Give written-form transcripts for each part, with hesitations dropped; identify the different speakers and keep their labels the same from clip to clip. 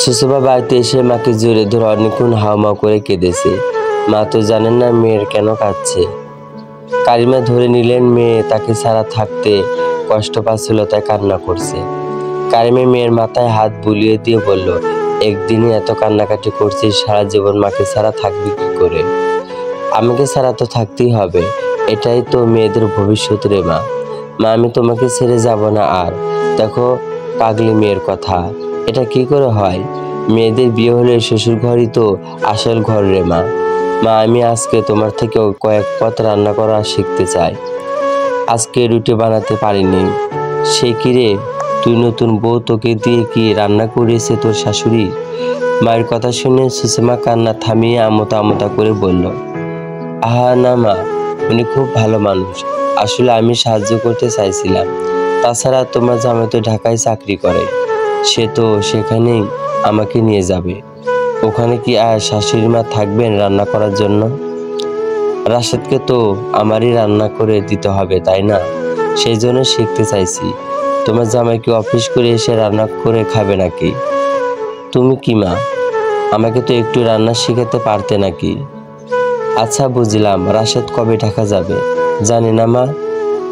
Speaker 1: সুসুমা বাড়িতে এসে মাকে জড়িয়ে ধরে অনেকক্ষণ হাউমাউ করে কেঁদেছে। মা তো জানেন না মেয়ের কেন কাঁদছে। কারিমা ধরে নিলেন মেয়ে তাকে ছাড়া থাকতে কষ্ট পাচ্ছিল, তাই কান্না করছে। কারিমা মেয়ের মাথায় হাত বুলিয়ে দিয়ে বলল, একদিনই এত কান্নাকাটি করছিস, সারা জীবন মাকে ছাড়া থাকবি কি করে? আমাকে ছাড়া তো থাকতেই হবে, এটাই তো মেয়েদের ভবিষ্যৎ রে মা। মা আমি তোমাকে ছেড়ে যাব না আর। দেখো পাগলি মেয়ের কথা, এটা কি করে হয়? মেয়েদের বিয়ে হলে শ্বশুর ঘরই তো আসল ঘর রে মা। মা আমি আজকে তোমার থেকে কয়েক পদ রান্না করা শিখতে চাই। আজকে রুটি বানাতে পারিনি। সে কি রে, তুই নতুন বউ, তোকে দিয়ে কি রান্না করিয়েছে তোর শাশুড়ি? মায়ের কথা শুনে সুষমা কান্না থামিয়ে আমতা আমতা করে বলল, আহা না মা, উনি খুব ভালো মানুষ, আসলে আমি সাহায্য করতে চাইছিলাম। তাছাড়া তোমার জামাই তো ঢাকায় চাকরি করে, সে তো সেখানেই আমাকে নিয়ে যাবে। ওখানে কি আর শাশুড়ি মা থাকবেন রান্না করার জন্য? রাশেদকে তো আমারই রান্না করে দিতে হবে, তাই না? সেই জন্য শিখতে চাইছি। তোমার জামাই কি অফিস করে এসে রান্না করে খাবে নাকি? তুমি কি মা, আমাকে তো একটু রান্না শিখাতে পারতে নাকি? আচ্ছা বুঝলাম, রাশেদ কবে ঢাকা যাবে? জানি না মা,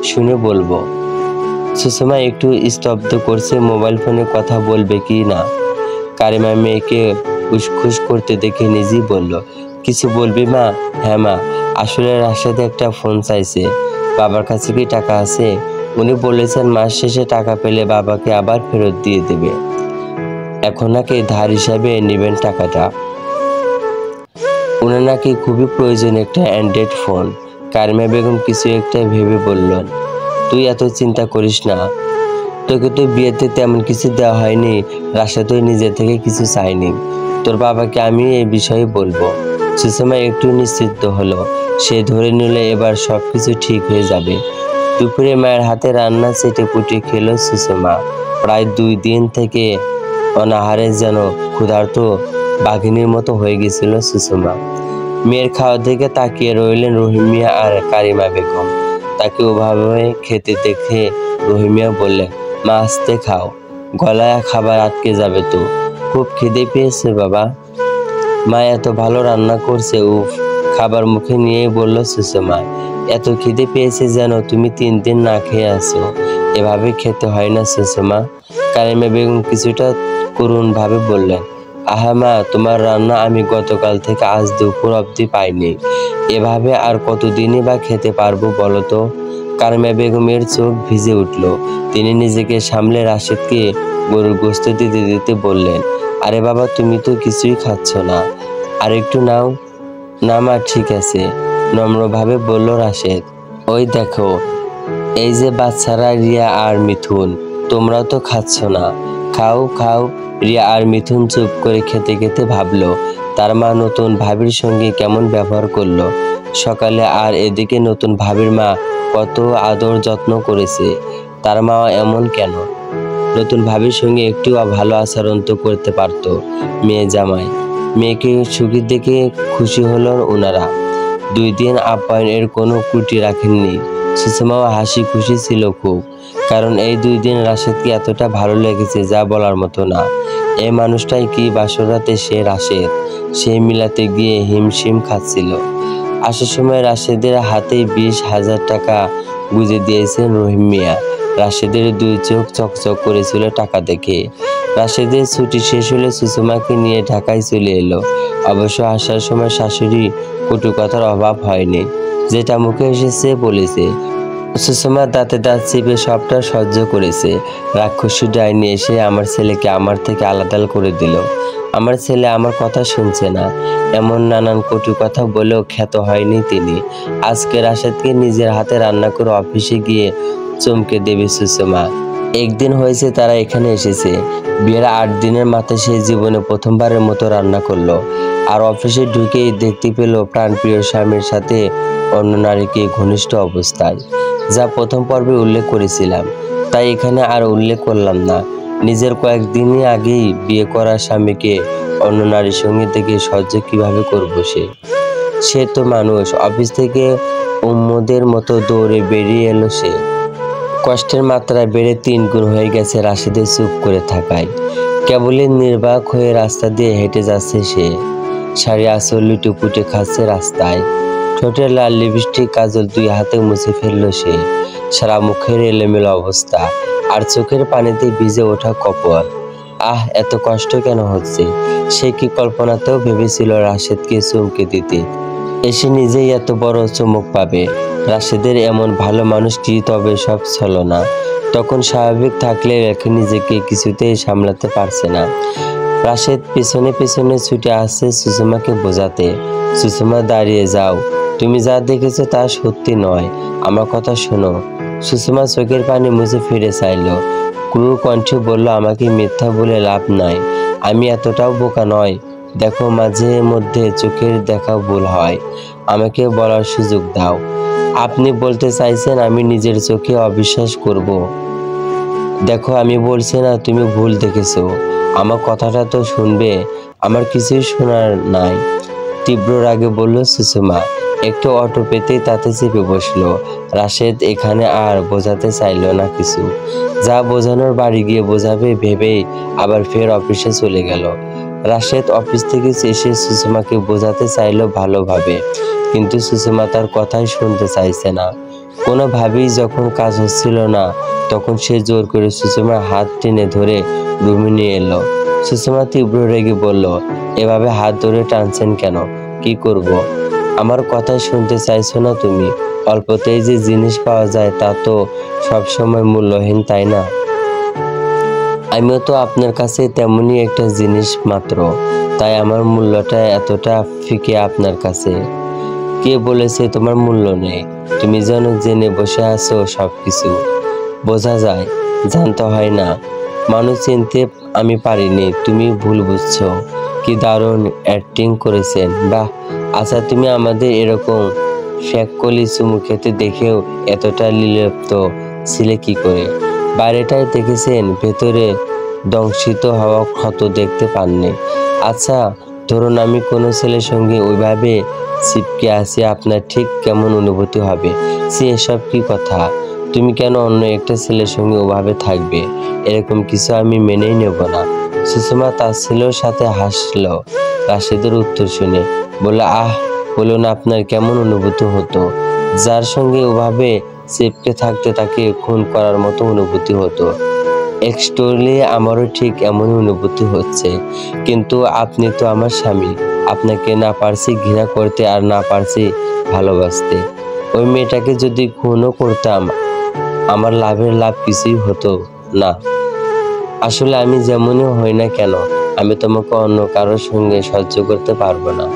Speaker 1: শুনে বলবো। সুষমা একটু স্তব্ধ করছে, মোবাইল ফোনে কথা বলবে কি না। কারিমা মেয়েকে উসখুস করতে দেখে নিজেই বলল, কিছু বলবি মা? হ্যাঁ মা, আসলে রাশেদ একটা ফোন চাইছে। বাবার কাছে কি টাকা আছে? উনি বলেছেন মাস শেষে টাকা পেলে বাবাকে আবার ফেরত দিয়ে দেবে। এখন নাকি ধার হিসাবে নেবেন টাকাটা। উনি নাকি খুবই প্রয়োজন একটা অ্যান্ড্রয়েড ফোন। কারিমা বেগম কিছু একটা ভেবে বললেন, তুই এত চিন্তা করিস না, তোকে তো বিয়েতে তেমন কিছু দেওয়া হয়নি, রাশেদ নিজে থেকে কিছু চাইনি। তোর বাবাকে আমি এই বিষয়ে বলবো। সুষমা একটু নিশ্চিন্ত হলো, সে ধরে নিলে এবার সবকিছু ঠিক হয়ে যাবে। দুপুরে মায়ের হাতে রান্না চেটে পুটে খেলো সুষমা। প্রায় 2 দিন থেকে অনাহারে যেন ক্ষুধার্ত বাঘিনীর মতো হয়ে গেছিল সুষমা। মেয়ের খাওয়া দিকে তাকিয়ে রইলেন রহিমিয়া আর কারিমা বেগম। তাকে ওভাবে খেতে দেখে রহিমিয়া বললেন, মা আস্তে খাও, গলায় খাবার আটকে যাবে তো। খুব খিদে পেয়েছে বাবা। মা এত ভালো রান্না করছে, উফ। খাবার মুখে নিয়েই বলল সুষমা, এত খিদে পেয়েছে যেন তুমি 3 দিন না খেয়ে আসো। এভাবে খেতে হয় না সুষমা। কারিমা বেগম কিছুটা করুণ ভাবে বললেন, আহা মা, তোমার রান্না আমি গতকাল থেকে আজ দুপুর অবধি পাইনি। এভাবে আর কতদিনই বা খেতে পারবো বলো তো? কারিমা বেগমের চোখ ভিজে উঠল। তিনি নিজেকে সামলে রাশেদকে গরুর গোশত দিতে দিতে বললেন, আরে বাবা, তুমি তো কিছুই খাচ্ছ না, আর একটু নাও। না মা, ঠিক আছে, নম্রভাবে বলল রাশেদ। ওই দেখো, এই যে বাচ্চারা রিয়া আর মিথুন, তোমরাও তো খাচ্ছ না, খাও খাও। রিয়া আর মিথুন চুপ করে খেতে খেতে ভাবলো, তার মা নতুন ভাবির সঙ্গে কেমন ব্যবহার করলো সকালে, আর এদিকে নতুন ভাবির মা কত আদর যত্ন করেছে, তার মা এমন কেন? নতুন ভাবির সঙ্গে একটু ভালো আচরণ তো করতে পারতো মেয়ে জামাই। মেয়েকে সুখী দেখে খুশি হলো ওনারা। 2 দিন আপ্যায়নের কোনো ত্রুটি রাখেননি। সুষমাও হাসি খুশি ছিল খুব, কারণ এই 2 দিন রাশেদকে এতটা ভালো লেগেছে যা বলার মতো না। এই মানুষটাই কি বাসরাতে সে রাশেদ, সে মিলাতে গিয়ে হিমশিম খাচ্ছিল। আসার সময় রাশেদের হাতে 20,000 টাকা গুঁজে দিয়েছেন রহিম মিয়া। রাশেদের 2 চোখ চকচক করেছিল টাকা দেখে। রাশেদের ছুটি শেষ হলে সুষমাকে নিয়ে ঢাকায় চলে এলো। অবশ্য আসার সময় শাশুড়ি কটু কথার অভাব হয়নি, যেটা মুখে এসেছে বলেছে। সুষমা দাঁতে দাঁত চেপে সবটা সহ্য করেছে। রাক্ষসী ডাইনি এসে আমার ছেলেকে আমার থেকে আলাদা করে দিল। আমার ছেলে আমার কথা শুনছে না, এমন নানান কটু কথা বলেও খ্যাত হয়নি তিনি। আজকে রাশেদকে নিজের হাতে রান্না করে অফিসে গিয়ে চমকে দেবে সুষমা। একদিন হয়েছে তারা এখানে এসেছে, বিয়ের 8 দিনের মাথায় সে জীবনে প্রথমবারের মতো রান্না করলো। আর অফিসে ঢুকেই দেখতে পেল প্রাণপ্রিয় স্বামীর সাথে অন্য নারীকে ঘনিষ্ঠ অবস্থায়, যা প্রথম পর্বে উল্লেখ করেছিলাম, তাই এখানে আর উল্লেখ করলাম না। নিজের কয়েকদিনই আগেই বিয়ে করা স্বামীকে অন্য নারীর সঙ্গে দেখে সহ্য কিভাবে করবো সে তো মানুষ। অফিস থেকে উম্মদের মতো দৌড়ে বেরিয়ে এলো সে। কষ্টের মাত্রা বেড়ে 3 গুণ হয়ে গেছে রাশেদের চুপ করে থাকায়। কেবলই নির্বাক হয়ে রাস্তা দিয়ে হেঁটে যাচ্ছে সে। শাড়ি আঁচল লুটেপুটে খাচ্ছে রাস্তায়। ঠোঁটের লাল লিপস্টিক কাজল 2 হাতে মুছে ফেললো সে। সারা মুখের এলোমেলো অবস্থা, আর চোখের পানিতে ভিজে ওঠা কপাল। এত কষ্ট কেন হচ্ছে? সে কি কল্পনাতেও ভেবেছিল রাশেদকে চমকে দিতে? এসে নিজেই এত বড় চমক পাবে। রাশেদের এমন ভালো মানুষ কি তবে সব ছলনা? তখন স্বাভাবিক থাকলে এখন নিজেকে কিছুতেই সামলাতে পারছে না। রাশেদ পেছনে পেছনে ছুটে আসছে সুষমাকে বোঝাতে। সুষমা, দাঁড়িয়ে যাও, তুমি যা দেখেছো তা সত্যি নয়, আমার কথা শোনো। সুষমা চোখের পানি মুছে ফিরে চাইল। ক্রুর কণ্ঠে বলল, আমাকে মিথ্যা বলে লাভ নাই, আমি এতটাও বোকা নয়। দেখো, মাঝে মধ্যে চোখের দেখা ভুল হয়, আমাকে বলার সুযোগ দাও। আপনি বলতে চাইছেন আমি নিজের চোখে অবিশ্বাস করব? দেখো, আমি বলছি না তুমি ভুল দেখেছো, আমার কথাটা তো শুনবে। আমার কিছুই শোনার নাই, তীব্র রাগে বলল সুষমা। একটু অটো পেতেই তাতে চেপে বসলো। রাশেদ এখানে আর বোঝাতে চাইল না কিছু। যা বোঝানোর বাড়ি গিয়ে বোঝাবে ভেবেই আবার ফের অফিসে চলে গেল। রাশেদ অফিস থেকে এসে সুষমাকে বোঝাতে চাইল ভালোভাবে, কিন্তু সুষমা তার কথাই শুনতে চাইছে না। কোনোভাবেই যখন কাজ হচ্ছিল না, তখন সে জোর করে সুষমার হাত টেনে ধরে রুমে নিয়ে এলো। সুষমা তীব্র রেগে বলল, এভাবে হাত ধরে টানছেন কেন? কি করব? আমার কথাই শুনতে চাইছো না তুমি? অল্পতেই যে জিনিস পাওয়া যায় তা তো সবসময় মূল্যহীন, তাই না? আমিও তো আপনার কাছে তেমনই একটা জিনিস মাত্র, তাই আমার মূল্যটা এতটা ফিকে আপনার কাছে। কে বলেছে তোমার মূল্য নেই? তুমি যেন জেনে বসে আছো সবকিছু। বোঝা যায়, জানতে হয় না। মানুষ চিনতে আমি পারিনি, তুমি ভুল বুঝছো। কি দারুণ অ্যাক্টিং করেছেন, বাহ। আচ্ছা, তুমি আমাদের এরকম ফ্যাককলি চুমু খেতে দেখেও এতটা নির্লিপ্ত ছিলে কি করে? বাইরেটাই দেখেছেন, ভেতরে দংশিত হওয়া ক্ষত দেখতে পাননি। আচ্ছা, ধরুন আমি কোনো ছেলের সঙ্গে ওইভাবে চিপকে আসি, আপনার ঠিক কেমন অনুভূতি হবে? সে এসব কি কথা? তুমি কেন অন্য একটা ছেলের সঙ্গে ওভাবে থাকবে? এরকম কিছু আমি মেনেই নেব না। সুষমা তাচ্ছিল্যের সাথে হাসলো রাশেদের উত্তর শুনে। বলল, বলুন আপনার কেমন অনুভূতি হতো? যার সঙ্গে ওভাবে চেপকে থাকতে তাকে খুন করার মতো অনুভূতি হতো। এক্সট্রালি আমারও ঠিক এমনই অনুভূতি হচ্ছে, কিন্তু আপনি তো আমার স্বামী। আপনাকে না পারছি ঘৃণা করতে আর না পারছি ভালোবাসতে। ওই মেয়েটাকে যদি খুনও করতাম, আমার লাভের লাভ কিছুই হতো না। আসলে আমি যেমনই হই না কেন, আমি তোমাকে অন্য কারোর সঙ্গে সহ্য করতে পারবো না।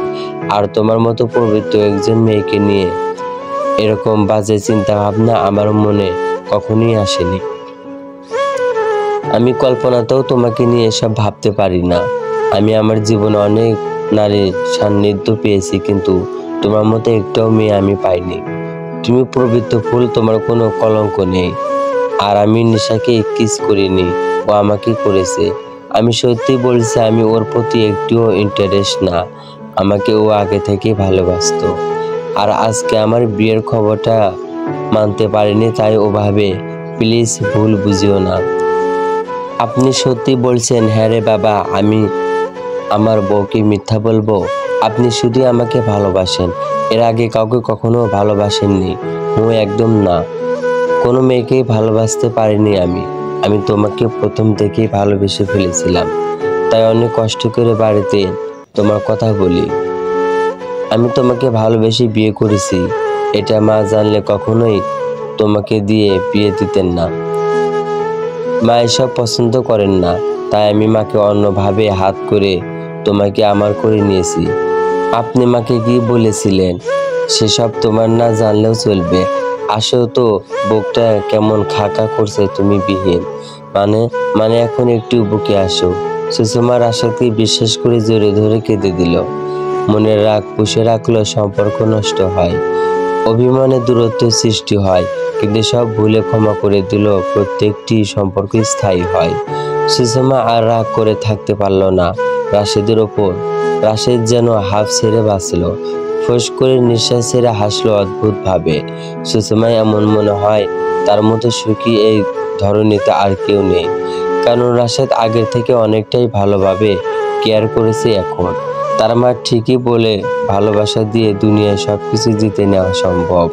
Speaker 1: আর তোমার মতো পবিত্র একজন মেয়েকে নিয়ে এরকম বাজে চিন্তা ভাবনা আমার মনে কখনোই আসেনি। আমি কল্পনাতেও তোমাকে নিয়ে এসব ভাবতে পারি না। আমি আমার জীবনে অনেক নারীর সান্নিধ্য পেয়েছি, কিন্তু তোমার মতো একটাও মেয়ে আমি পাইনি। তুমি পবিত্র ফুল, তোমার কোনো কলঙ্ক নেই। আর আমি নিশাকে কিস করিনি, ও আমাকে করেছে। আমি সত্যি বলছি, আমি ওর প্রতি একটুও ইন্টারেস্ট না। আমাকে ও আগে থেকেই ভালোবাসতো। আর আজকে আমার বিয়ের খবরটা মানতে পারিনি, তাই ওভাবে প্লিজ ভুল বুঝিও না। আপনি সত্যি বলছেন? হ্যাঁ রে বাবা, আমি আমার বউকে মিথ্যা বলবো? আপনি শুধু আমাকে ভালোবাসেন, এর আগে কাউকে কখনো ভালোবাসেননি। একদম না, কোনো মেয়েকেই ভালোবাসতে পারিনি আমি তোমাকে প্রথম থেকেই ভালোবেসে ফেলেছিলাম, তাই অনেক কষ্ট করে বাড়িতে তোমার কথা বলি। আমি তোমাকে ভালোবেসে বিয়ে করেছি, এটা মা জানলে কখনোই তোমাকে দিয়ে বিয়ে দিতেন না। মা এসব পছন্দ করেন না, তাই আমি মাকে অন্যভাবে হাত করে তোমাকে আমার করে নিয়েছি। আপনি মাকে কি বলেছিলেন সেসব তোমার না জানলেও চলবে। আসো তো, বুকটা কেমন খাকা করছে তুমি বিহীন। মানে এখন একটু বুকে আসো। সুষমা রাশেদকে বিশ্বাস করে জোরে ধরে কেঁদে দিল। মনের রাগ পুষে রাখলেও সম্পর্ক নষ্ট হয়, অভিমানে দূরত্ব সৃষ্টি হয়, কিন্তু সব ভুলে ক্ষমা করে দিল প্রত্যেকটি সম্পর্ক স্থায়ী হয়। সুষমা আর রাগ করে থাকতে পারল না রাশেদের ওপর। রাশেদ যেন হাফ ছেড়ে বাঁচল, ফোঁস করে নিঃশ্বাস ছেড়ে হাসলো অদ্ভুতভাবে। সুষমায় এমন মনে হয় তার মতো সুখী এই ধরনীতে আর কেউ নেই। কারণ রাশেদ আগের থেকে অনেকটাই ভালোভাবে কেয়ার করেছে এখন। তার মা ঠিকই বলে, ভালোবাসা দিয়ে দুনিয়ায় সবকিছু জিতে নেওয়া সম্ভব।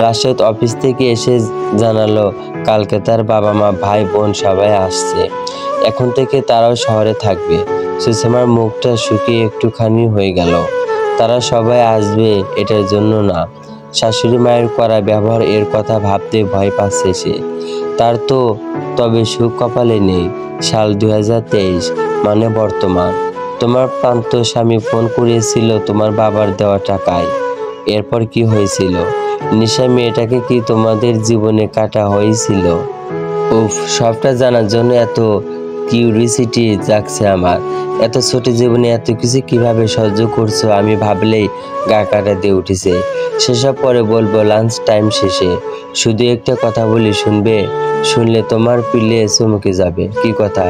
Speaker 1: রাশেদ অফিস থেকে এসে জানালো কালকে তার বাবা মা ভাই বোন সবাই আসছে। এখন থেকে তারাও শহরে থাকবে। সুষমার মুখটা শুকিয়ে একটুখানি হয়ে গেল। তারা সবাই আসবে এটার জন্য না, শাশুড়ি মায়ের করা ব্যবহার এর কথা ভাবতে ভয় পাচ্ছে সে। তার তো তবে সুখ কপালে নেই। সাল 2023 মানে বর্তমান। তোমার প্রান্ত স্বামী ফোন করিয়েছিল তোমার বাবার দেওয়া টাকায়। এরপর কি হয়েছিল? নিশা মেয়েটাকে কি তোমাদের জীবনে কাটা হয়েছিল? উফ, সবটা জানার জন্য এত কিউরিসিটি জাগছে আমার। এত ছোট জীবনে এত কিছু কিভাবে সহ্য করছো আমি ভাবলেই গা কাটা দিয়ে উঠেছে। সেসব পরে বলবো লাঞ্চ টাইম শেষে। শুধু একটা কথা বলি, শুনবে? শুনলে তোমার পিলে চমকে যাবে। কি কথা?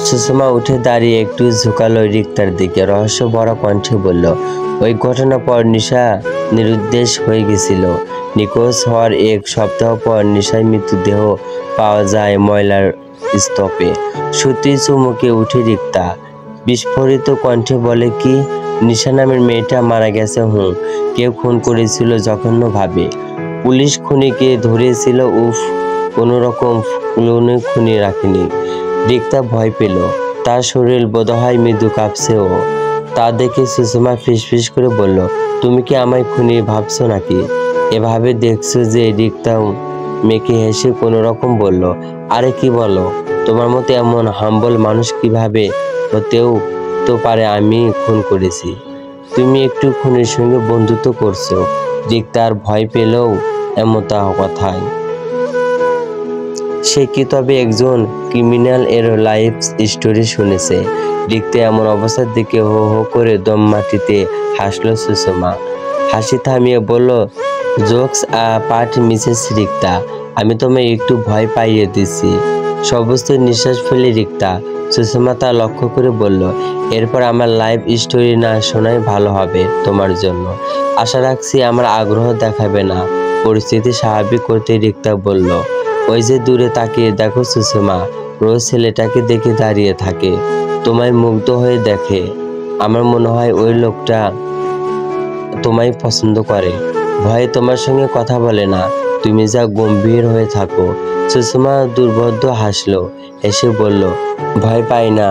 Speaker 1: সুষমা উঠে দাঁড়িয়ে একটু ঝুঁকালো রিক্তার দিকে, রহস্য ভরা কণ্ঠে বলল, ওই ঘটনার পর নিশা নিরুদ্দেশ হয়ে গেছিল। নিখোঁজ হওয়ার 1 সপ্তাহ পর নিশার মৃতদেহ পাওয়া যায় ময়লার স্তূপে। সত্যি চমকে উঠে রিক্তা, বিস্ফোরিত কণ্ঠে বলে, কি? নিশা নামের মেয়েটা মারা গেছে? কেউ খুন করেছিল জঘন্যভাবে। পুলিশ খুনিকে ধরেছিল? উফ, কোনো রকম খুনি রাখেনি। রিক্তা ভয় পেল। তার শরীর বোধহয় মৃদু কাঁপছেও। তা দেখে সুষমা ফিসফিস করে বলল, তুমি কি আমায় খুনি ভাবছো নাকি? এভাবে দেখছো যে? রিক্তা মেয়েকে হেসে কোনো রকম বলল, আরে কি বলো? তোমার মতো এমন হাম্বল মানুষ কিভাবে হতেও তো পারে আমি খুন করেছি। তুমি একটু খুনির সঙ্গে বন্ধুত্ব করছো। রিক্তা আর ভয় পেলেও এমতা কথায়। সে কি তবে একজন ক্রিমিনাল এর লাইফ স্টোরি শুনেছে? রিক্তা এমন অবস্থার দিকে হো হো করে দম মাটিতে হাসলো সুষমা। হাসি থামিয়ে বলল, জোকস পার্ট মিসেস রিক্তা, আমি তোমায় একটু ভয় পাইয়ে দিচ্ছি। সমস্ত নিঃশ্বাস ফেলে রিক্তা। সুষমা তা লক্ষ্য করে বলল, এরপর আমার লাইফ স্টোরি না শোনাই ভালো হবে তোমার জন্য। আশা রাখছি আমার আগ্রহ দেখাবে না। পরিস্থিতি স্বাভাবিক করতে রিক্তা বলল, ওই যে দূরে তাকিয়ে দেখো সুষমা, রোজ ছেলেটাকে দেখে দাঁড়িয়ে থাকে, তোমায় মুগ্ধ হয়ে দেখে। আমার মনে হয় ওই লোকটা তোমায় পছন্দ করে। ভয়ে তোমার সঙ্গে কথা বলে না। তুমি যা গম্ভীর হয়ে থাকো। সুষমা দুর্বোধ্য হাসলো, হেসে বলল, ভয় পাই না,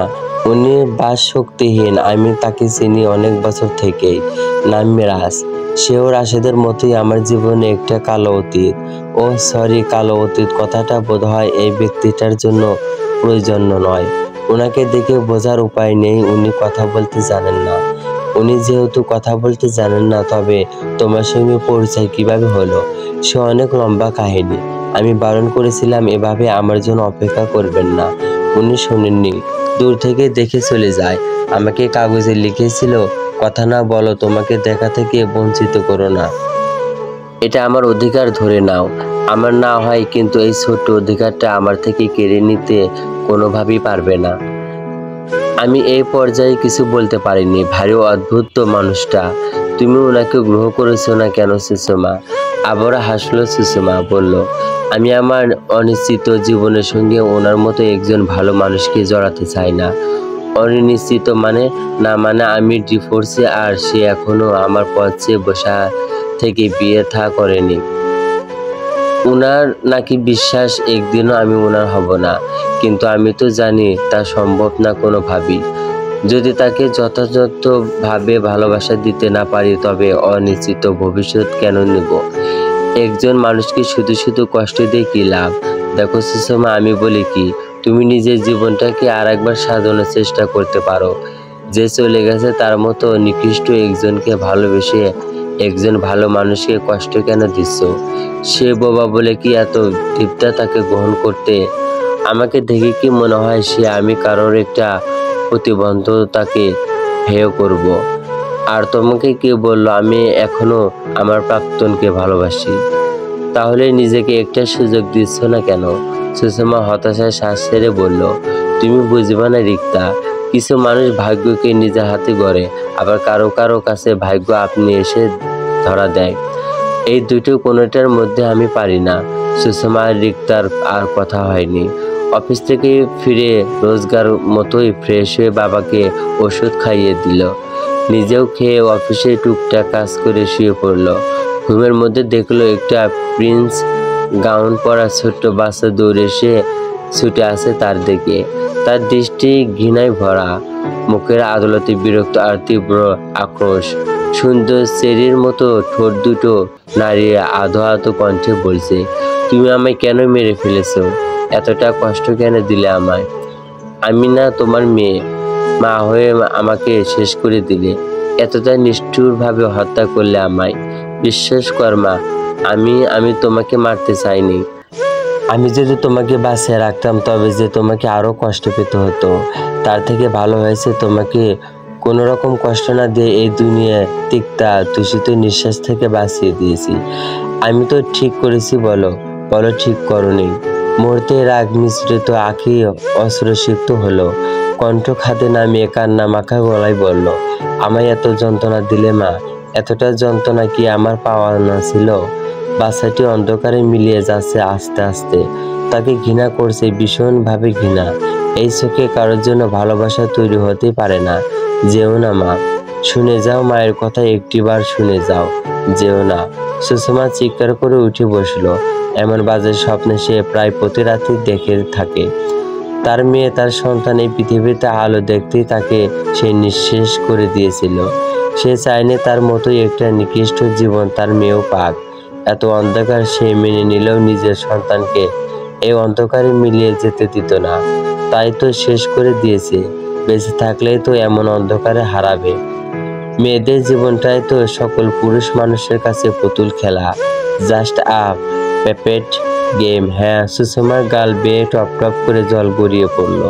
Speaker 1: উনি বাস শক্তিহীন। আমি তাকে চিনি অনেক বছর থেকেই। নাম মিরাজ। সেও রাশেদের মতোই আমার জীবনে একটা কালো অতীত। ও সরি, কালো অতীত কথাটা বোধহয় এই ব্যক্তিটার জন্য প্রয়োজন্য নয়। ওনাকে দেখে বোঝার উপায় নেই উনি কথা বলতে জানেন না। উনি যেহেতু কথা বলতে জানেন না, তবে তোমার সঙ্গে পরিচয় কিভাবে হলো সে অনেক লম্বা কাহিনী। আমি বারণ করেছিলাম এভাবে আমার জন্য অপেক্ষা করবেন না। উনি শোনেননি, দূর থেকে দেখে চলে যায়। আমাকে কাগজে লিখেছিল, কথা না বলো, তোমাকে দেখা থেকে বঞ্চিত করো না। এটা আমার অধিকার, ধরে নাও। আমার না হয়, কিন্তু এই ছোট্ট অধিকারটা আমার থেকে কেড়ে নিতে কোনোভাবেই পারবে না। আমি এই পর্যায়ে কিছু বলতে পারিনি। ভারী অদ্ভুত তো মানুষটা। তুমি ওনাকে গ্রহ করেছো না কেন সুষমা? আবারও হাসলো সুষমা, বলল, আমি আমার অনিশ্চিত জীবনের সঙ্গে ওনার মতো একজন ভালো মানুষকে জড়াতে চাই না। অনিশ্চিত মানে? না মানে আমি ডিভোর্সে, আর সে এখনো আমার পথে বসা থেকে বিয়ে থা করেনি। উনার নাকি বিশ্বাস একদিনও আমি উনার হব না, কিন্তু আমি তো জানি তা সম্ভব না কোনোভাবেই। যদি তাকে যথাযথভাবে ভালোবাসা দিতে না পারি, তবে অনিশ্চিত ভবিষ্যৎ কেন নেব? একজন মানুষকে শুধু শুধু কষ্ট দিয়ে কি লাভ? দেখো সুষমা, আমি বলি কি, তুমি নিজের জীবনটাকে আর একবার সাজানোর চেষ্টা করতে পারো। যে চলে গেছে তার মতো নিকৃষ্ট একজনকে ভালোবেসে একজন ভালো মানুষকে কষ্ট কেন দিচ্ছ? সে বোবা বলে কি এত তৃপ্তা তাকে গ্রহণ করতে? আমাকে দেখে কি মনে হয় সে আমি কারোর একটা প্রতিবন্ধকতাকে হেয় করব? আর তোমাকে কে বললো আমি এখনো আমার প্রাক্তনকে ভালোবাসি? তাহলে নিজেকে একটা সুযোগ দিচ্ছ না কেন? সুষমা হতাশায় শ্বাস ছেড়ে বলল, তুমি বুঝবে না রিক্তা, কিছু মানুষ ভাগ্যকে নিজের হাতে গড়ে, আবার কারো কারো কাছে ভাগ্য আপনি এসে ধরা দেয়। এই দুটো কোনোটার মধ্যে আমি পারি না। সুষমা আর রিক্তার আর কথা হয়নি। অফিস থেকে ফিরে রোজগার মতোই ফ্রেশ হয়ে বাবাকে ওষুধ খাইয়ে দিল। নিজেও খেয়ে অফিসে টুকটাক কাজ করে শুয়ে পড়ল। ঘুমের মধ্যে দেখলো একটা প্রিন্স গাউন পরা ছোট্ট বাচ্চা দৌড়ে এসে ছুটে আসে তার দিকে। তার দৃষ্টি ঘৃণায় ভরা, মুখের আদালতে বিরক্ত আর তীব্র আক্রোশ। সুন্দর চেরির মতো ঠোঁট দুটো নাড়িয়ে আধো আধো কণ্ঠে বলছে, তুমি আমায় কেন মেরে ফেলেছো? এতটা কষ্ট কেন দিলে আমায়? আমি না তোমার মেয়ে, মা হয়ে আমাকে শেষ করে দিলে, এতটা নিষ্ঠুরভাবে হত্যা করলে আমায়। বিশ্বাস কর মা, আমি তোমাকে মারতে চাইনি। আমি যদি তোমাকে বাঁচিয়ে রাখতাম তবে যে তোমাকে আরো কষ্ট পেতে হতো। তার থেকে ভালো হয়েছে তোমাকে কোনো রকম কষ্ট না দিয়ে এই দুনিয়ায় তিক্তা দূষিত নিঃশ্বাস থেকে বাঁচিয়ে দিয়েছি। আমি তো ঠিক করেছি? বলো বলো, ঠিক করনি? মুহূর্তে রাগ মিশ্রিত আঁখি অশ্রুসিক্ত হলো, কণ্ঠ খাদে নামিয়ে কান্না মাখা গলায় বলল, আমায় এত যন্ত্রণা দিলে মা, এতটা যন্ত্রণা কি আমার পাওয়া না ছিল? বাচ্চাটি অন্ধকারে মিলিয়ে যাচ্ছে আস্তে আস্তে। তাকে ঘৃণা করছে, ভীষণভাবে ঘৃণা। এই চোখে কারোর জন্য ভালোবাসা তৈরি হতে পারে না। যেও না মা, শুনে যাও, মায়ের কথা একটিবার শুনে যাও, যেও না। সুষমা চিৎকার করে উঠে বসলো। এমন বাজে স্বপ্নে সে প্রায় প্রতি রাতে দেখে থাকে। তার মেয়ে, তার সন্তান এই পৃথিবীতে আলো দেখতেই তাকে সে নিঃশেষ করে দিয়েছিল। সে চায়নি তার মতোই একটা নিকৃষ্ট জীবন তার মেয়েও পাক। এত অন্ধকার সে মেনে নিলেও নিজের সন্তানকে এই অন্ধকারে মিলিয়ে যেতে দিত না। তাই তো শেষ করে দিয়েছে। বেঁচে থাকলেই তো এমন অন্ধকারে হারাবে। মেয়েদের জীবনটাই তো সকল পুরুষ মানুষের কাছে পুতুল খেলা, জাস্ট আ পেপেট গেম। হ্যাঁ, সুষমার গাল বেয়ে টপ টপ করে জল গড়িয়ে পড়ল।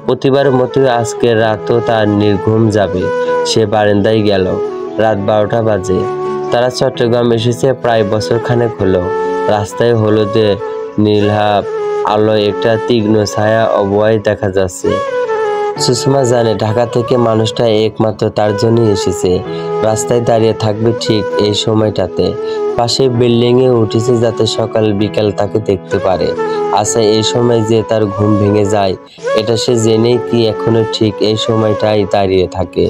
Speaker 1: প্রতিবারের মতোই আজকের রাতও তার নির্ঘুম যাবে। সে বারান্দায় গেল। রাত 12টা বাজে। তারা চট্টগ্রাম এসেছে প্রায় বছর খানেক হলো। রাস্তায় হলুদে নীলাভ আলোয় একটা তীক্ষ্ণ ছায়া অবয় দেখা যাচ্ছে। সুষমা জানে ঢাকা থেকে মানুষটা একমাত্র তার জন্যই এসেছে। রাস্তায় দাঁড়িয়ে থাকবে ঠিক এই সময়টাতে। পাশে বিল্ডিংয়ে উঠেছে যাতে সকাল বিকাল তাকে দেখতে পারে। আচ্ছা, এই সময় যে তার ঘুম ভেঙে যায় এটা সে জেনেই কি এখনো ঠিক এই সময়টাই দাঁড়িয়ে থাকে?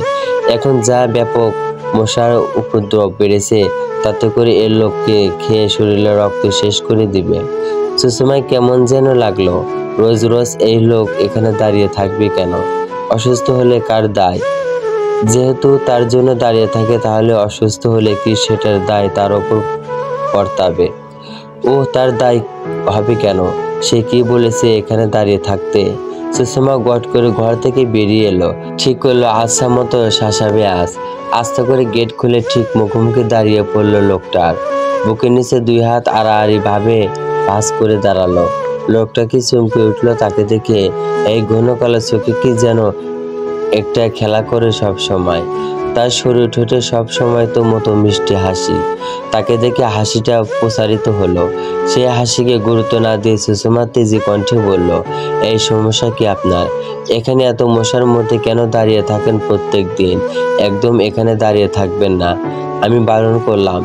Speaker 1: এখন যা ব্যাপক মশার উপদ্রব বেড়েছে, তাতে করে এর লোককে খেয়ে শরীরে রক্ত শেষ করে দিবে। সুষমায় কেমন যেন লাগলো। রোজ রোজ এই লোক এখানে দাঁড়িয়ে থাকবে কেন? অসুস্থ হলে কার দায়? যেহেতু তার জন্য দাঁড়িয়ে থাকে, তাহলে অসুস্থ হলে কি সেটার দায় তার ওপর বর্তাবে? ও তার দায় হবে কেন? সে কি বলেছে এখানে দাঁড়িয়ে থাকতে? সুষমা গট করে ঘর থেকে বেরিয়ে এলো। ঠিক করলো আচ্ছা মতো শাসাবে আজ। আস্তে করে গেট খুলে ঠিক মুখোমুখি দাঁড়িয়ে পড়লো লোকটার। বুকের নিচে দুই হাত আড়াআড়ি ভাবে ভাঁজ করে দাঁড়ালো। লোকটা কি চমকে উঠলো তাকে দেখে। এই ঘন কালো চোখে কি যেন একটা খেলা করে সব সময়। তার শরীর ঠোঁটে সব সময় তো মতো মিষ্টি হাসি। তাকে দেখে হাসিটা প্রসারিত হলো। সে হাসিকে গুরুত্ব না দিয়ে সুষমা তেজি কণ্ঠে বলল, এই সমস্যা কি আপনার? এখানে এত মশার মধ্যে কেন দাঁড়িয়ে থাকেন প্রত্যেক দিন? একদম এখানে দাঁড়িয়ে থাকবেন না, আমি বারণ করলাম।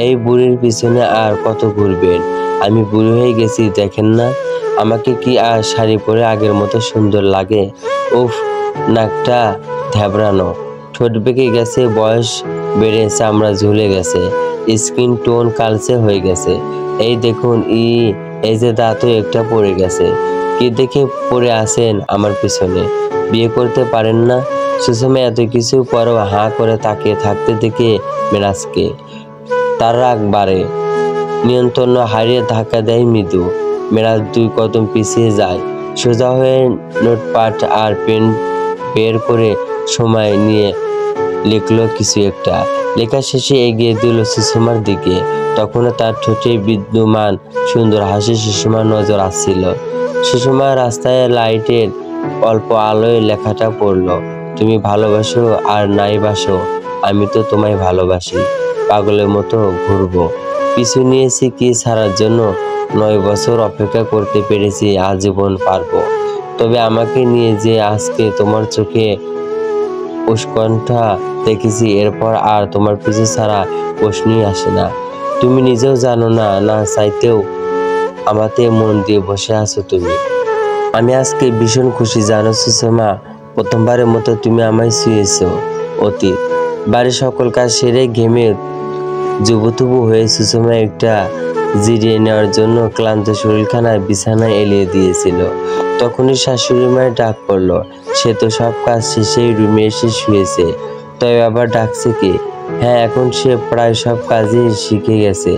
Speaker 1: এই বুড়ির পিছনে আর কত ঘুরবেন? আমি বুড়ি হয়ে গেছি, দেখেন না আমাকে কি আর শাড়ি পরে আগের মতো সুন্দর লাগে? উফ, নাকটা ধ্যাবড়ানো, ঠোঁট বেঁকে গেছে, বয়স বেড়ে চামড়া ঝুলে গেছে, স্কিন টোন কালচে হয়ে গেছে। এই দেখুন, এই যে দাঁতও একটা পড়ে গেছে। কি দেখে পড়ে আছেন আমার পিছনে? বিয়ে করতে পারেন না? সুষমা এত কিছু পরেও হাঁ করে তাকিয়ে থাকতে দেখে মেরাজকে তার রাগ বাড়ে। নিয়ন্ত্রণ হারিয়ে ধাক্কা দেয় মৃদু। মেরাজ 2 কদম পিছিয়ে যায়। সোজা হয়ে নোটপাট আর পেন বের করে সময় নিয়ে লিখলো কিছু একটা। লেখা শেষে এগিয়ে দিল সুষমার দিকে। তখনও তার ঠোঁটে বিদ্যমান সুন্দর হাসি সুষমার নজর আসছিল। সুষমা রাস্তায় লাইটের অল্প আলোয় লেখাটা পড়ল, তুমি ভালোবাসো আর নাই বাসো, আমি তো তোমায় ভালোবাসি। পাগলের মতো ঘুরবো। পিছু নিয়েছি কি ছাড়ার জন্য? 9 বছর অপেক্ষা করতে পেরেছি, আজীবন পারবো। তবে আমাকে নিয়ে যে আজকে তোমার চোখে উৎকণ্ঠা দেখেছি, এরপর আর তোমার পিছু ছাড়া প্রশ্নই আসে না। তুমি নিজেও জানো না, না চাইতেও আমাতে মন দিয়ে বসে আছো তুমি। আমি আজকে ভীষণ খুশি জানো সুষমা, প্রথমবারের মতো তুমি আমায় শুয়েছো। অতীত বাড়ির সকল কাজ সেরে ঘেমে জুবুথুবু হয়ে সুষমা একটা জিরিয়ে নেওয়ার জন্য ক্লান্ত শরীরখানা বিছানায় এলিয়ে দিয়েছিল। তখনই শাশুড়ি মায়ের ডাক পড়লো। সে তো সব কাজ শেষেই রুমে এসে শুয়েছে, তবে আবার ডাকছে কি? হ্যাঁ, এখন সে প্রায় সব কাজই শিখে গেছে।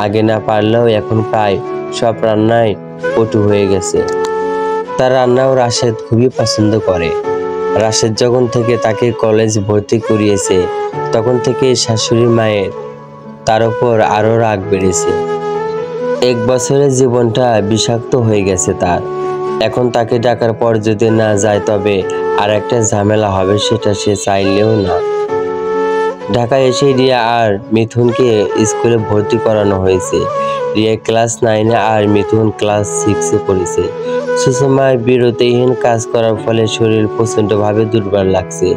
Speaker 1: আগে না পারলেও এখন প্রায় সব রান্নায় পটু হয়ে গেছে। তার রান্নাও রাশেদ খুবই পছন্দ করে। রাশেদ যখন থেকে তাকে কলেজ ভর্তি করিয়েছে তখন থেকে শাশুড়ি মায়ের তার উপর আরও রাগ বেড়েছে। 1 বছরের জীবনটা বিষাক্ত হয়ে গেছে তার। এখন তাকে ডাকার পর যদি না যায় তবে আর একটা ঝামেলা হবে, সেটা সে চাইলেও না। ঢাকায় এসে রিয়া আর মিথুনকে স্কুলে ভর্তি করানো হয়েছে। রিয়া ক্লাস 9-এ আর মিথুন ক্লাস 6-এ পড়েছে। সুষমার বিরতিহীন কাজ করার ফলে শরীর প্রচণ্ডভাবে দুর্বল লাগছে।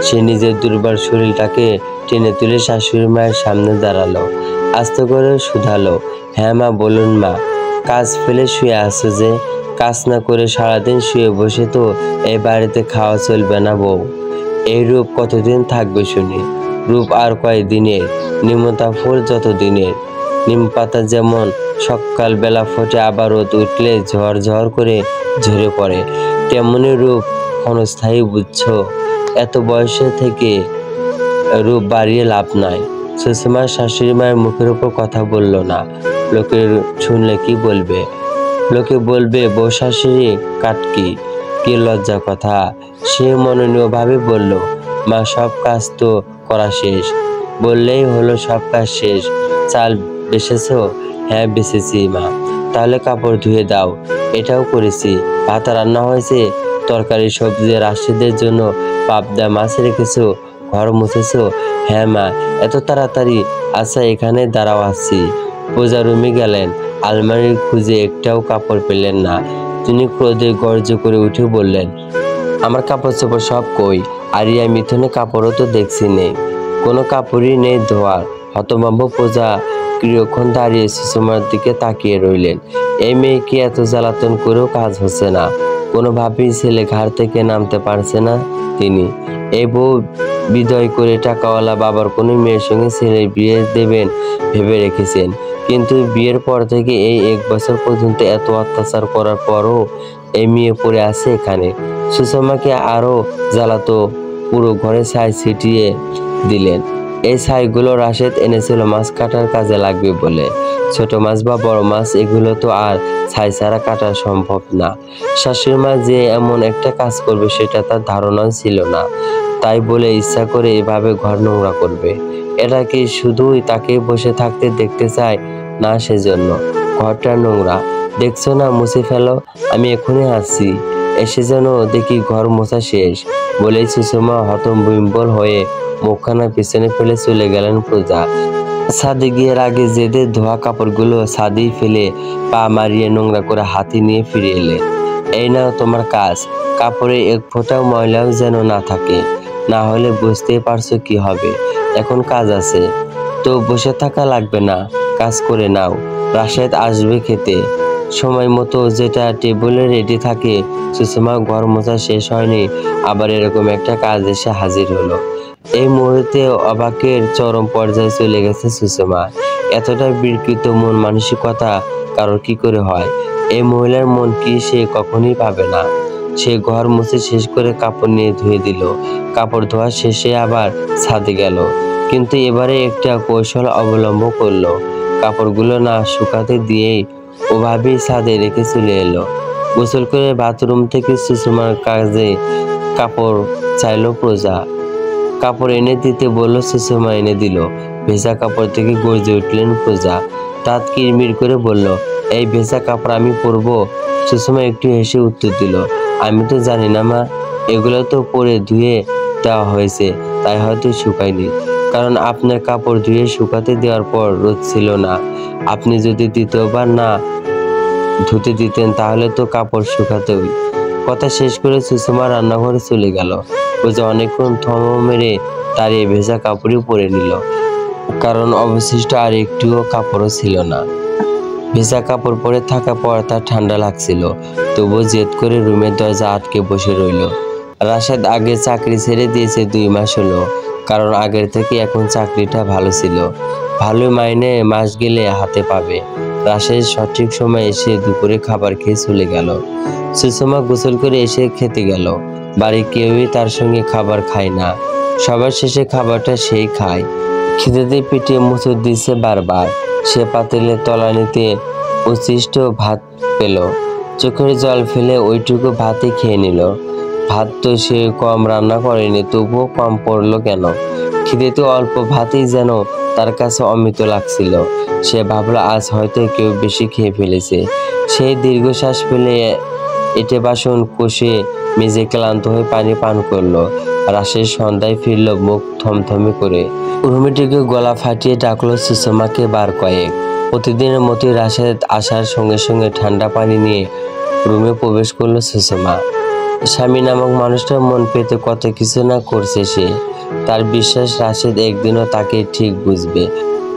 Speaker 1: সে নিজের দুর্বল শরীরটাকে টেনে তুলে শাশুড়ি মায়ের সামনে দাঁড়ালো, আস্তে করে শুধালো, হ্যাঁ মা, বলুন মা। কাজ ফেলে শুয়ে আসো যে? কাজ না করে সারাদিন শুয়ে বসে তো এই বাড়িতে খাওয়া চলবে না বউ। এই রূপ কতদিন থাকবে শুনি? রূপ আর কয়দিনের? নিমতা ফুল যত দিনের। নিম পাতা যেমন সকালবেলা ফোটে আবার রোদ উঠলে ঝড় করে ঝরে পড়ে, তেমনি রূপ ক্ষণস্থায়ী, বুঝছো? এত বয়সে থেকে রূপ বাড়িয়ে লাভ নাই। সুষমার শাশুড়ি মায়ের মুখের উপর কথা বলল না। লোকে শুনলে কি বলবে? লোকে বলবে বউ শাশুড়ি কাটকি, কি লজ্জা কথা। সে মননীয়ভাবে বলল, মা সব কাজ তো করা শেষ। বললেই হলো সব কাজ শেষ। চাল বেছেছো? হ্যাঁ বেছেছি মা। তাহলে কাপড় ধুয়ে দাও। এটাও করেছি। ভাত রান্না হয়েছে, তরকারি সবজি রাশিদের জন্য পাবদা মাছ রেখেছো, ঘর মুছেছো? হ্যাঁ মা। এত তাড়াতাড়ি? আচ্ছা এখানে দাঁড়াও, আসছি। পূজা রুমে গেলেন, আলমারির খুঁজে একটাও কাপড় পেলেন না। তিনি ক্রোধে গর্জ করে উঠে বললেন, আমার কাপড় চোপড় সব কই? আরিয়া মিথুনের কাপড়ও তো দেখছি নেই, কোনো কাপড়ই নেই ধোয়ার। হতভম্ব পূজা কিছুক্ষণ দাঁড়িয়ে সুষমার দিকে তাকিয়ে রইলেন। এই মেয়েকে এত জ্বালাতন করেও কাজ হচ্ছে না, কোনোভাবেই ছেলে ঘাড় থেকে নামতে পারছে না তিনি। এই বউ বিদয় করে টাকাওয়ালা বাবার কোনো মেয়ের সঙ্গে ছেলের বিয়ে দেবেন ভেবে রেখেছেন, কিন্তু বিয়ের পর থেকে এই 1 বছর পর্যন্ত এত অত্যাচার করার পরও এই মেয়ে পড়ে আছে এখানে। সুষমাকে আরও জ্বালাতো, পুরো ঘরে ছাই ছিটিয়ে দিলেন। এই ছাইগুলো রাশেদ এনেছিল মাছ কাটার কাজে লাগবে বলে। ছোট মাছ বা বড় মাছ এগুলো তো আর ছাই ছাড়া কাটা সম্ভব না। শাশুড়ি মা যে এমন একটা কাজ করবে সেটা তার ধারণাও ছিল না, তাই বলে ইচ্ছা করে এভাবে ঘর নোংরা করবে। এটা কি শুধুই তাকে বসে থাকতে দেখতে চায়? না, সেজন্য ঘরটা নোংরা। দেখছো না, মুছে ফেলো, আমি এখনই আসছি। এসে যেন দেখি ঘর মোছা শেষ। বলেই সুষমা হতবিম্বল হয়ে মুখখানা পিছনে ফেলে চলে গেলেন পূজা। ছাদে গিয়ে আগে জেদে ধোয়া কাপড়গুলো ছাদেই ফেলে পা মারিয়ে নোংরা করে হাতে নিয়ে ফিরে এলেন। এই নাও তোমার কাজ। কাপড়ে এক ফোঁটাও ময়লাও যেন না থাকে, না হলে বুঝতেই পারছো কি হবে। এখন কাজ আছে তো বসে থাকা লাগবে না, কাজ করে নাও। রাশেদ আসবে খেতে। সময় মতো যেটা টেবিলে রেডি থাকে। সুষমা ঘর মোছা শেষ হয়নি, আবার এরকম একটা কাজ এসে হাজির হলো। এই মুহূর্তে অবাকের চরম পর্যায়ে চলে গেছে সুষমা। এতটা বিকৃত মন মানসিকতা কারোর কি করে হয়? এই মহিলার মন কি সে কখনোই পাবে না। সে ঘর মুছে শেষ করে কাপড় নিয়ে ধুয়ে দিল। কাপড় ধোয়া শেষে আবার ছাদে গেল, কিন্তু এবারে একটা কৌশল অবলম্বন করলো। কাপড়গুলো না শুকাতে দিয়েই ওভাবেই ছাদে রেখে চলে এলো। গোসল করে বাথরুম থেকে সুষমার কাজে কাপড় চাইলো পূজা। কাপড় এনে দিতে বলল, সুষমা এনে দিল। ভেজা কাপড় থেকে গর্জে উঠলেন পূজা। দাঁত কিরমির করে বলল, এই ভেজা কাপড় আমি পরবো? সুষমা একটু হেসে উত্তর দিল, আমি তো জানি না মা, এগুলো তো পরে ধুয়ে দেওয়া হয়েছে, তাই হয়তো শুকায়নি। কারণ আপনার কাপড় ধুয়ে শুকাতে দেওয়ার পর রোদ ছিল না। আপনি যদি দ্বিতীয়বার না ধুতে দিতেন তাহলে তো কাপড় শুকাতেই। কথা শেষ করে সুষমা রান্নাঘরে চলে গেল। পূজা অনেকক্ষণ থম মেরে দাঁড়িয়ে ভেজা কাপড়ই পরে নিল, কারণ অবশিষ্ট আর একটুও কাপড়ও ছিল না। ভেজা কাপড় পরে থাকার পর তার ঠান্ডা লাগছিল। তবুও জেদ করে রুমের দরজা আটকে বসে রইল। রাশেদ আগে চাকরি ছেড়ে দিয়েছে 2 মাস হলো, কারণ আগের থেকে এখন চাকরিটা ভালো ছিল। ভালো মাইনে মাস গেলে হাতে পাবে। রাশেদ সঠিক সময় এসে দুপুরে খাবার খেয়ে চলে গেল। সুষমা গোসল করে এসে খেতে গেল। বাড়ির কেউই তার সঙ্গে খাবার খায় না। সবার শেষে খাবারটা সেই খায়। খিদেতে পেটে মুচড় দিচ্ছে বারবার। সে পাতিলের তলানিতে উচ্ছিষ্ট ভাত পেল। চোখের জল ফেলে ওইটুকু ভাতই খেয়ে নিল। ভাত তো সে কম রান্না করেনি, তবুও কম পড়লো কেন? খিদেতে অল্প ভাতই যেন তার কাছে অমৃত লাগছিল। সে ভাবলো আজ হয়তো কেউ বেশি খেয়ে ফেলেছে। সেই দীর্ঘশ্বাস ফেলে এঁটে বাসন কষে মেজে ক্লান্ত হয়ে পানি পান করলো। রাশেদ সন্ধ্যায় ফিরল মুখ থমথমে করে। রুমিটিকে গলা ফাটিয়ে ডাকলো সুষমাকে বার কয়েক। প্রতিদিনের মতোই রাশেদ আসার সঙ্গে সঙ্গে ঠান্ডা পানি নিয়ে রুমে প্রবেশ করলো সুষমা। স্বামী নামক মানুষটার মন পেতে কত কিছু না করছে সে। তার বিশ্বাস রাশেদ একদিনও তাকে ঠিক বুঝবে।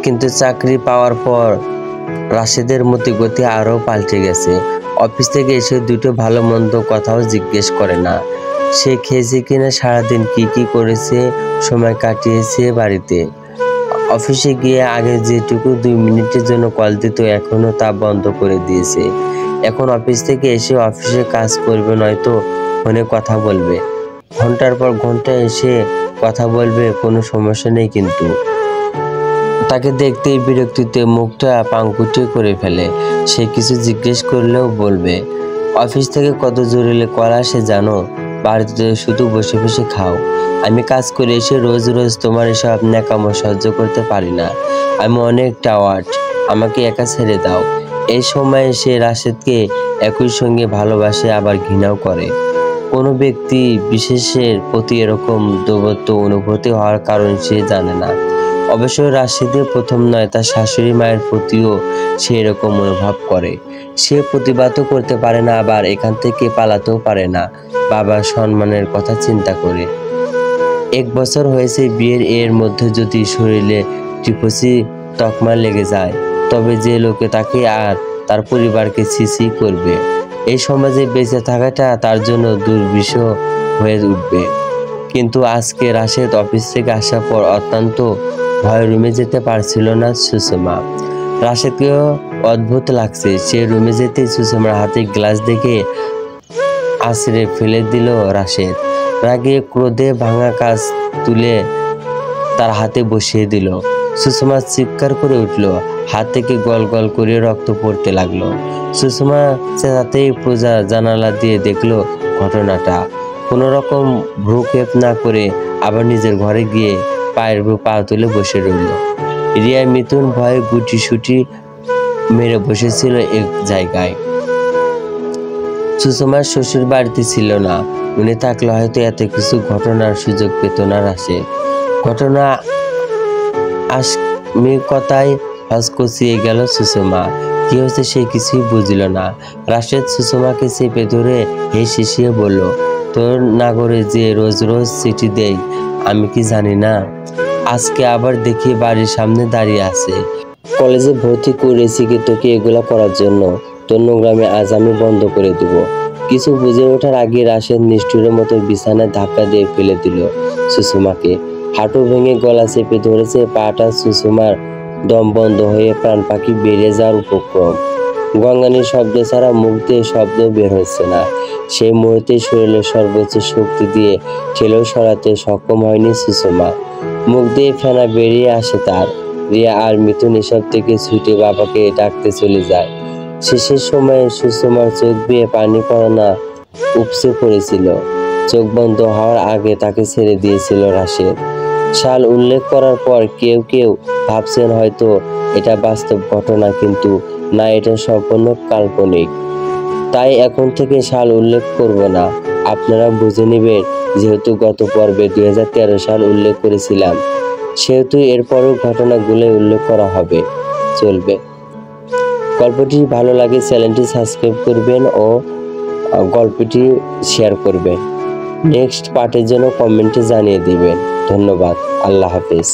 Speaker 1: কিন্তু চাকরি পাওয়ার পর রাশেদের মতিগতি আরও পাল্টে গেছে। অফিস থেকে এসে দুটো ভালো মন্দ কথাও জিজ্ঞেস করে না। সে খেয়েছে কিনা, সারাদিন কি করেছে, সময় কাটিয়েছে বাড়িতে। অফিসে গিয়ে আগে যেটুকু 2 মিনিটের জন্য কল দিত, এখনও তা বন্ধ করে দিয়েছে। এখন অফিস থেকে এসে অফিসে কাজ করবে, নয়তো ফোনে কথা বলবে। ঘন্টার পর ঘন্টা এসে কথা বলবে, কোনো সমস্যা নেই। কিন্তু তাকে দেখতেই বিরক্তিতে মুখটা পাংকুটে করে ফেলে। সে কিছু জিজ্ঞেস করলেও বলবে, অফিস থেকে কত জরুরি কল আসে জানো? বাড়িতে শুধু বসে বসে খাও। আমি কাজ করে এসে রোজ রোজ তোমার এসব ন্যাকামো সহ্য করতে পারি না। আমি অনেক টায়ার্ড, আমাকে একা ছেড়ে দাও। এই সময়ে সে রাশেদকে একই সঙ্গে ভালোবাসে, আবার ঘৃণাও করে। কোনো ব্যক্তি বিশেষের প্রতি এরকম দৌবত্ব অনুভূতি হওয়ার কারণ সে জানে না। অবশ্য রাশেদের প্রথম নয়, তার শাশুড়ি মায়ের প্রতিও সে এরকম অনুভব করে। সে প্রতিবাদও করতে পারে না, আবার এখান থেকে পালাতেও পারে না, বাবার সম্মানের কথা চিন্তা করে। 1 বছর হয়েছে বিয়ের, এর মধ্যে যদি শরীরে টিপসি তকমা লেগে যায়, তবে যে লোকে তাকে আর তার পরিবারকে ছিছি করবে। এই সমাজে বেঁচে থাকাটা তার জন্য দুর্বিষহ হয়ে উঠবে। কিন্তু আজকে রাশেদ অফিস থেকে আসার পর অত্যন্ত ভয় রুমে যেতে পারছিল না সুষমা। রাশেদকেও অদ্ভুত লাগছে। সে রুমে যেতে সুষমার হাতে গ্লাস দেখে আছড়ে ফেলে দিল রাশেদ। রাগে ক্রোধে ভাঙা কাজ তুলে তার হাতে বসিয়ে দিল। সুষমা চিৎকার করে উঠল। হাত থেকে গল গল করে রক্ত পড়তে লাগলো। সুষমা চেঁচাতেই পূজা জানালা দিয়ে দেখলো ঘটনাটা। কোনো রকম ভ্রুক্ষেপ না করে আবার নিজের ঘরে গিয়ে পায়ের উপর পা তুলে বসে রইল। রিয়া মিথুন ভয়ে গুটি সুটি মেরে বসেছিল এক জায়গায়। সুষমার শ্বশুর বাড়িতে ছিল না। উনি থাকলে হয়তো এত কিছু ঘটনার সুযোগ পেত না রাশেদ। ঘটনা আস্মিকতায় হসকচিয়ে গেল সুষমা। কি হয়েছে সে কিছুই বুঝল না। রাশেদ সুষমাকে চেপে ধরে হেসে বলল, তোর নাগরে যে রোজ রোজ চিঠি দেই, আমি কি জানি না? আজকে আবার দেখি বাড়ির সামনে দাঁড়িয়ে আছে। কলেজে ভর্তি করেছি কি তোকে এগুলা করার জন্য? তোর নোংরামি আজ আমি বন্ধ করে দেব। কিছু বুঝে ওঠার আগে রাশেদ নিষ্ঠুরের মতো বিছানায় ধাক্কা দিয়ে ফেলে দিল সুষমাকে। হাঁটু ভেঙে গলা চেপে ধরেছে। পাটা সুষমার দম বন্ধ হয়ে প্রাণ পাখি বেরিয়ে যাওয়ার উপক্রম। গঙ্গানির শব্দ ছাড়া মুখ দিয়ে শব্দ বের হচ্ছে না। সেই মুহূর্তে শরীরের সর্বোচ্চ শক্তি দিয়ে ঠেলেও সরাতে সক্ষম হয়নি সুষমা। মুখ দিয়ে ফেনা বেরিয়ে আসে তার। রিয়া আর মিথুন এসব থেকে ছুটে বাবাকে ডাকতে চলে যায়। শেষের সময়ে সুষমার চোখ বেয়ে পানি পড়া উপচে পড়েছিল। চোখ বন্ধ হওয়ার আগে তাকে ছেড়ে দিয়েছিল রাশেদ। সাল উল্লেখ করার পর কেউ কেউ ভাবছেন হয়তো এটা বাস্তব ঘটনা, কিন্তু না, এটা সম্পূর্ণ কাল্পনিক। তাই এখন থেকে সাল উল্লেখ করব না, আপনারা বুঝে নেবেন। যেহেতু গত পর্বে 2013 সাল উল্লেখ করেছিলাম, সেহেতু এরপরও ঘটনাগুলো উল্লেখ করা হবে, চলবে। গল্পটি ভালো লাগে চ্যানেলটি সাবস্ক্রাইব করবেন ও গল্পটি শেয়ার করবেন। নেক্সট পার্টের জন্য কমেন্টে জানিয়ে দিবেন। ধন্যবাদ। আল্লাহ হাফেজ।